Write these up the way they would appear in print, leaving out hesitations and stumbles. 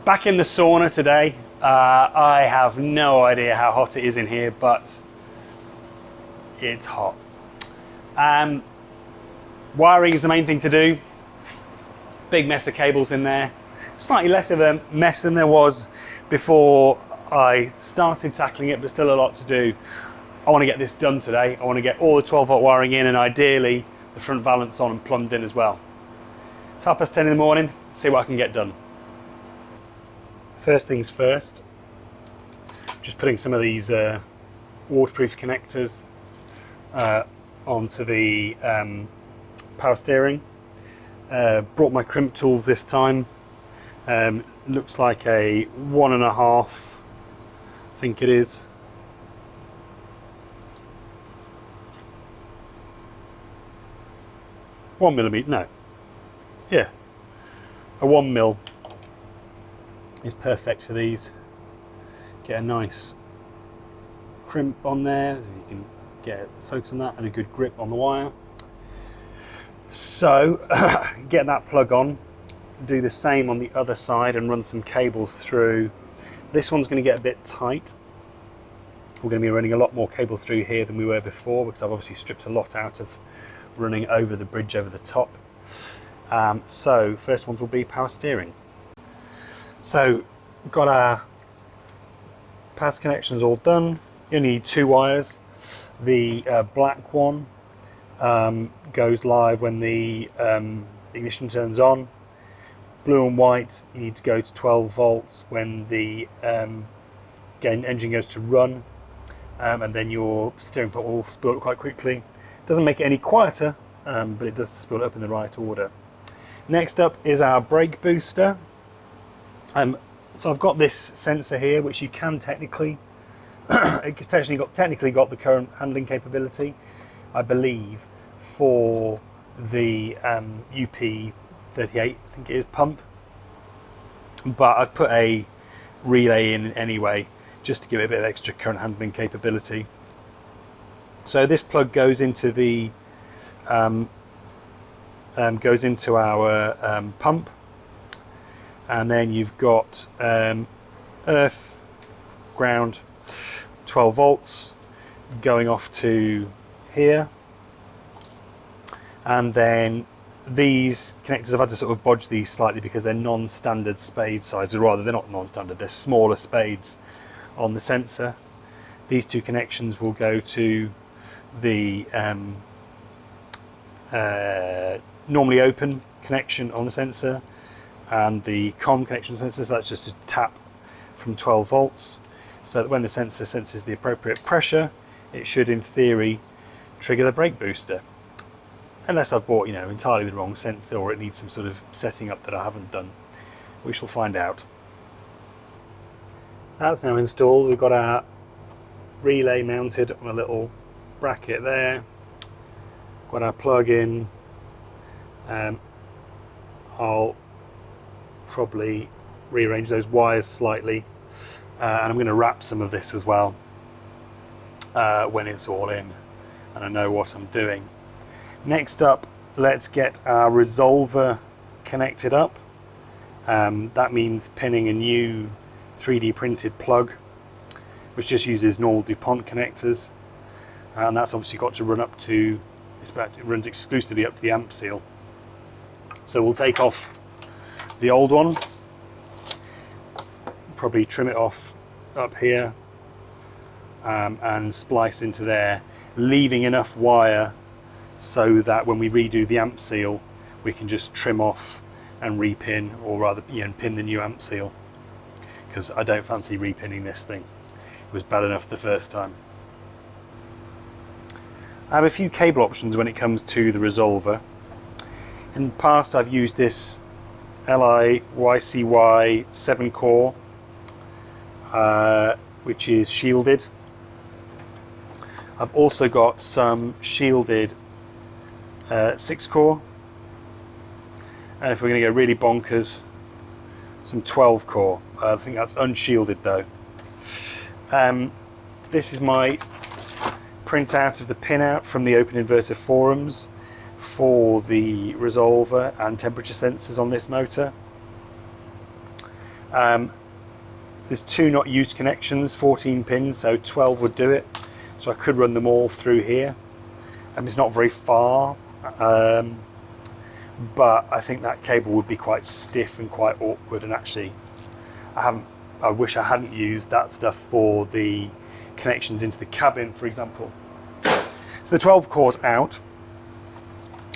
Back in the sauna today. I have no idea how hot it is in here, but it's hot. Wiring is the main thing to do. Big mess of cables in there. Slightly less of a mess than there was before I started tackling it, but still a lot to do. I want to get this done today. I want to get all the 12 volt wiring in, and ideally the front valance on and plumbed in as well. It's 10:30 in the morning. See what I can get done. First things first, just putting some of these waterproof connectors onto the power steering. Brought my crimp tools this time. Looks like a 1.5, I think it is. A 1 mil is perfect for these. Get a nice crimp on there, so you can get focus on that, and a good grip on the wire. So get that plug on, do the same on the other side and run some cables through. This one's going to get a bit tight. We're going to be running a lot more cables through here than we were before, because I've obviously stripped a lot out of running over the bridge over the top. So first ones will be power steering. So we've got our pass connections all done. You need 2 wires. The black one goes live when the ignition turns on. Blue and white, you need to go to 12 volts when the engine goes to run, and then your steering pot will spool up quite quickly. Doesn't make it any quieter, but it does spool up in the right order. Next up is our brake booster. So I've got this sensor here, which you can technically, it's technically got the current handling capability, I believe, for the UP38, I think it is, pump. But I've put a relay in anyway, just to give it a bit of extra current handling capability. So this plug goes into the our pump, and then you've got earth, ground, 12 volts going off to here, and then these connectors, I've had to sort of bodge these slightly because they're non-standard spade sizes, or rather they're not non-standard, they're smaller spades on the sensor. These 2 connections will go to the normally open connection on the sensor and the COM connection sensor, so that's just a tap from 12 volts, so that when the sensor senses the appropriate pressure, it should in theory trigger the brake booster. Unless I've bought, entirely the wrong sensor, or it needs some sort of setting up that I haven't done. We shall find out. That's now installed. We've got our relay mounted on a little bracket there. Got our plug in. I'll probably rearrange those wires slightly, and I'm going to wrap some of this as well when it's all in and I know what I'm doing. Next up, let's get our resolver connected up. That means pinning a new 3D printed plug, which just uses normal DuPont connectors, and that's obviously got to run up to, it runs exclusively up to the amp seal. So we'll take off the old one, probably trim it off up here, and splice into there, leaving enough wire so that when we redo the amp seal, we can just trim off and repin, or rather pin the new amp seal, because I don't fancy repinning this thing. It was bad enough the first time. I have a few cable options when it comes to the resolver. In the past I've used this LI YCY 7 core, which is shielded. I've also got some shielded 6 core, and if we're going to go really bonkers, some 12 core. I think that's unshielded though. This is my printout of the pinout from the Open Inverter forums for the resolver and temperature sensors on this motor. There's 2 not used connections, 14 pins, so 12 would do it. So I could run them all through here. It's not very far, but I think that cable would be quite stiff and quite awkward, and actually I wish I hadn't used that stuff for the connections into the cabin, for example. So the 12 core's out.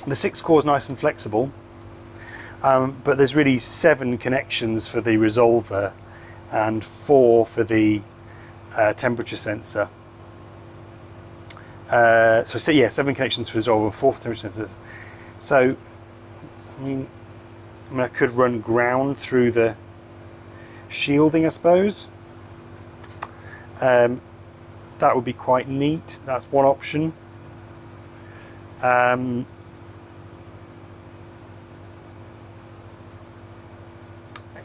The 6 core's nice and flexible, but there's really 7 connections for the resolver and 4 for the temperature sensor. So yeah, 7 connections for resolver, 4 for temperature sensors. So I mean I could run ground through the shielding, I suppose. That would be quite neat. That's one option.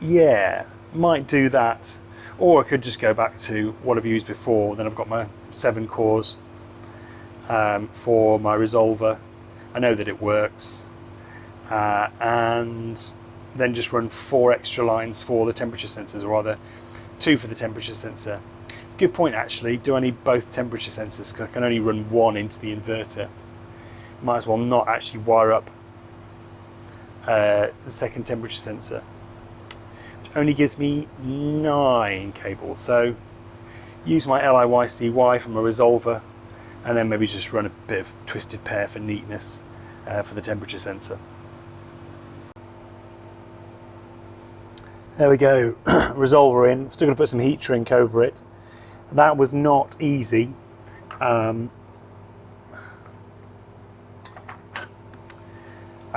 Yeah, might do that, or I could just go back to what I've used before. Then I've got my 7 cores for my resolver. I know that it works, and then just run 4 extra lines for the temperature sensors, or rather 2 for the temperature sensor. It's a good point actually. Do I need both temperature sensors? Because I can only run 1 into the inverter. Might as well not actually wire up the second temperature sensor, which only gives me 9 cables. So use my LIYCY from a resolver, and then maybe just run a bit of twisted pair for neatness for the temperature sensor. There we go, resolver in. Still going to put some heat shrink over it. That was not easy. I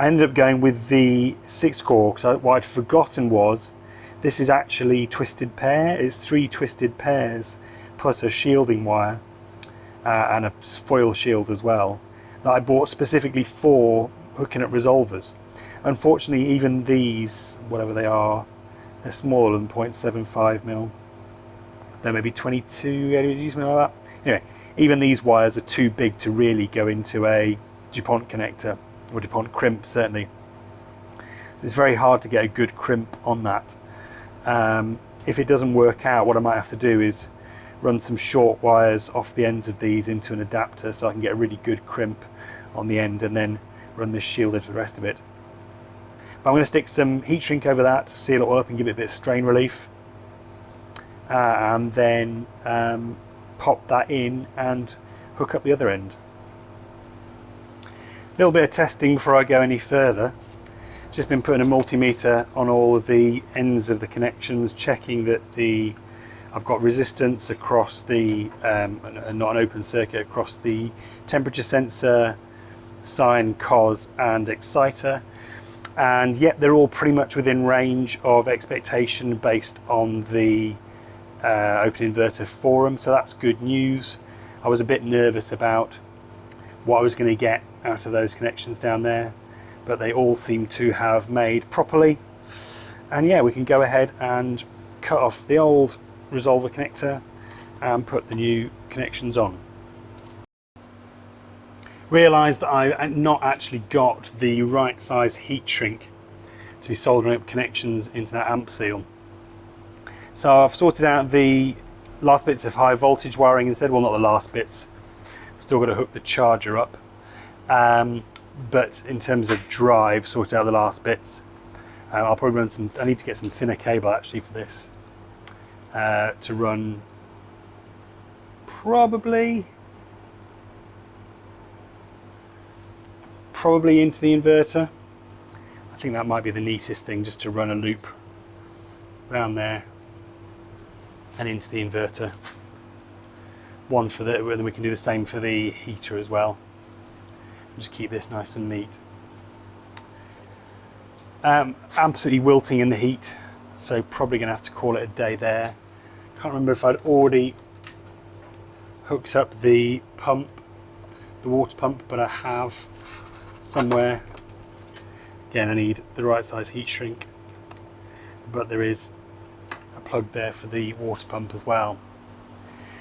ended up going with the 6 core because what I'd forgotten was this is actually twisted pair. It's 3 twisted pairs plus a shielding wire and a foil shield as well, that I bought specifically for hooking up resolvers. Unfortunately, even these, whatever they are, they're smaller than 0.75mm. They're maybe 22 LEDs, something like that. Anyway, even these wires are too big to really go into a DuPont connector, or DuPont crimp certainly. So it's very hard to get a good crimp on that. If it doesn't work out, what I might have to do is run some short wires off the ends of these into an adapter so I can get a really good crimp on the end, and then run this shielded for the rest of it. But I'm going to stick some heat shrink over that to seal it all up and give it a bit of strain relief, and then pop that in and hook up the other end. A little bit of testing before I go any further. Just been putting a multimeter on all of the ends of the connections, checking that I've got resistance across the, not an open circuit, across the temperature sensor, sine, cos and exciter. And yet they're all pretty much within range of expectation based on the open inverter forum, so that's good news. I was a bit nervous about what I was going to get out of those connections down there, but they all seem to have made properly. And yeah, we can go ahead and cut off the old resolver connector and put the new connections on. Realised that I've not actually got the right size heat shrink to be soldering up connections into that amp seal. So I've sorted out the last bits of high voltage wiring instead. Well, not the last bits, still got to hook the charger up. But in terms of drive, sorted out the last bits. I'll probably run some, I need to get some thinner cable actually for this, to run probably into the inverter. I think that might be the neatest thing, just to run a loop around there and into the inverter. One for the, and then we can do the same for the heater as well. Just keep this nice and neat. Absolutely wilting in the heat, so probably going to have to call it a day there. Can't remember if I'd already hooked up the pump, the water pump, but I have somewhere. Again, I need the right size heat shrink, but there is a plug there for the water pump as well.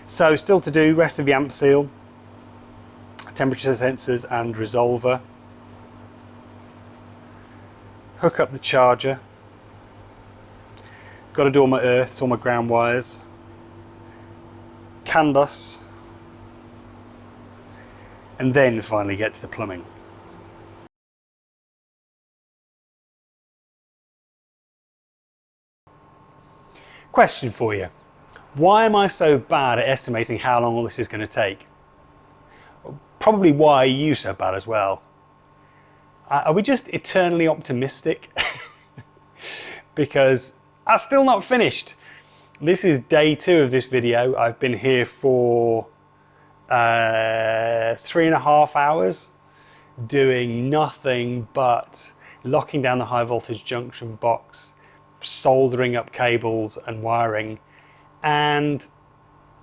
So still to do, rest of the amp seal, temperature sensors and resolver. Hook up the charger, Got to do all my earths, all my ground wires. CAN bus. And then finally get to the plumbing. Question for you. Why am I so bad at estimating how long all this is going to take? Probably why are you so bad as well? Are we just eternally optimistic? Because I'm still not finished. This is day 2 of this video. I've been here for 3.5 hours doing nothing but locking down the high voltage junction box, soldering up cables and wiring, and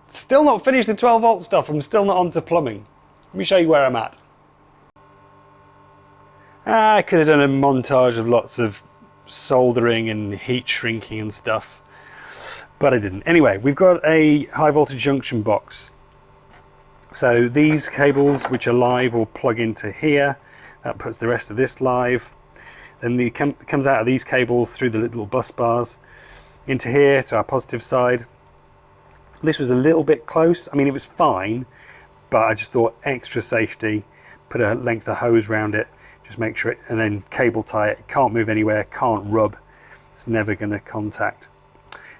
still not finished the 12 volt stuff. I'm still not onto plumbing. Let me show you where I'm at. I could have done a montage of lots of soldering and heat shrinking and stuff, but I didn't. Anyway, we've got a high voltage junction box. So these cables, which are live, will plug into here. That puts the rest of this live. Then it comes out of these cables through the little bus bars into here to our positive side. This was a little bit close. I mean, it was fine, but I just thought extra safety, put a length of hose around it, just make sure it, and then cable tie it. It can't move anywhere, can't rub. It's never going to contact.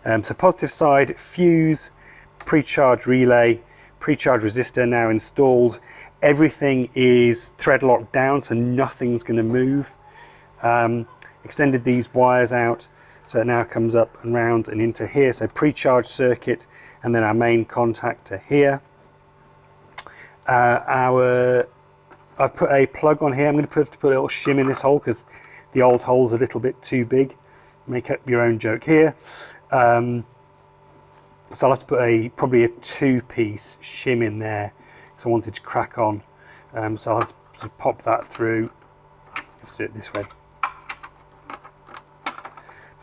So positive side, fuse, pre-charge relay, pre-charge resistor now installed. Everything is thread locked down, so nothing's going to move. Extended these wires out, so it now comes up and round and into here. So pre-charge circuit, and then our main contactor here. I've put a plug on here. I'm going to have to put a little shim in this hole because the old hole's a little bit too big. Make up your own joke here. So I'll have to put probably a 2-piece shim in there because I wanted to crack on. So I'll have to pop that through. I have to do it this way.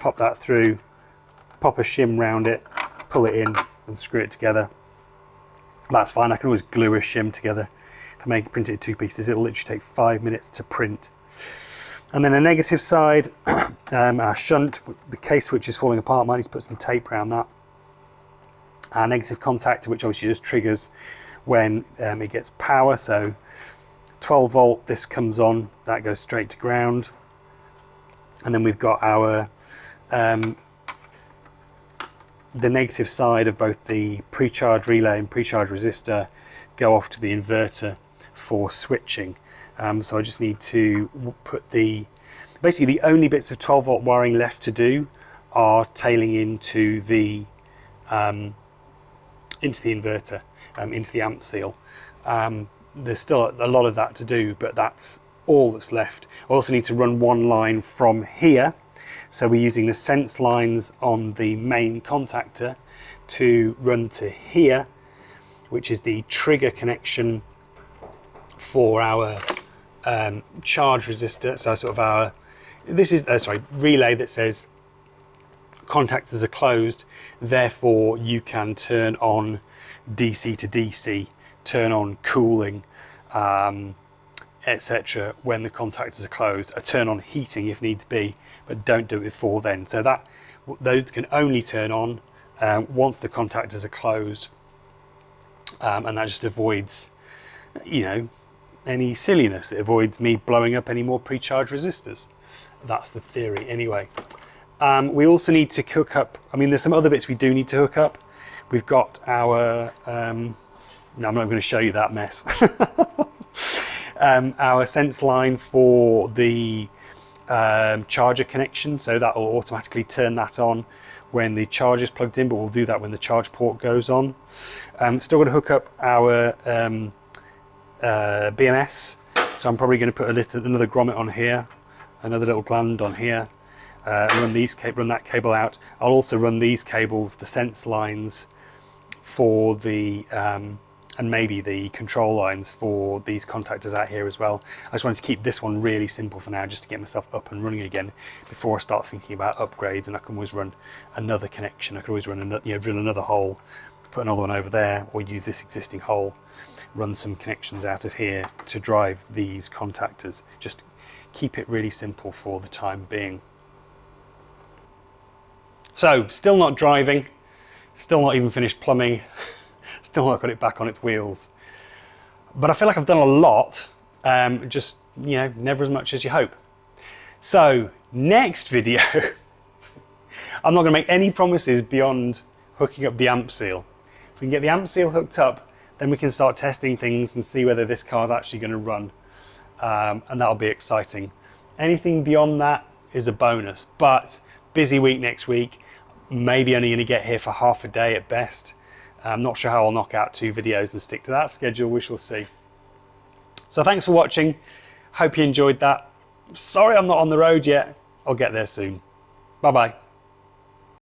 Pop that through, pop a shim round it, pull it in and screw it together. That's fine. I can always glue a shim together. If I print it in 2 pieces, it'll literally take 5 minutes to print. And then a negative side, our shunt, the case switch is falling apart. Might need to put some tape around that. Our negative contactor, which obviously just triggers when it gets power. So 12 volt, this comes on, that goes straight to ground. And then we've got our the negative side of both the pre-charge relay and pre-charge resistor go off to the inverter for switching. So I just need to put basically the only bits of 12 volt wiring left to do are tailing into the inverter, into the amp seal. There's still a lot of that to do, but that's all that's left. I also need to run one line from here. So we're using the sense lines on the main contactor to run to here, which is the trigger connection for our charge resistor. So sort of our, this is, relay that says contactors are closed, therefore you can turn on DC to DC, turn on cooling, etc. when the contactors are closed, a turn on heating if needs be, but don't do it before then. So those can only turn on once the contactors are closed, and that just avoids, you know, any silliness. It avoids me blowing up any more pre-charge resistors. That's the theory anyway. We also need to hook up, I mean there's some other bits we do need to hook up. We've got our, no, I'm not going to show you that mess. Our sense line for the charger connection, so that will automatically turn that on when the charge is plugged in, but we'll do that when the charge port goes on. Still going to hook up our BMS, so I'm probably going to put another grommet on here, another little gland on here, run that cable out. I'll also run these cables, the sense lines for the and maybe the control lines for these contactors out here as well. I just wanted to keep this one really simple for now, just to get myself up and running again before I start thinking about upgrades. And I can always run another connection. I could always run drill another hole, put another one over there, or use this existing hole, run some connections out of here to drive these contactors. Just keep it really simple for the time being. So, still not driving, still not even finished plumbing, still not got it back on its wheels. But I feel like I've done a lot, just, you know, never as much as you hope. So, next video, I'm not going to make any promises beyond hooking up the amp seal. If we can get the amp seal hooked up, then we can start testing things and see whether this car's actually going to run. And that'll be exciting. Anything beyond that is a bonus, but busy week next week. Maybe only going to get here for half a day at best. I'm not sure how I'll knock out 2 videos and stick to that schedule. We shall see. So thanks for watching. Hope you enjoyed that. Sorry I'm not on the road yet. I'll get there soon. Bye bye.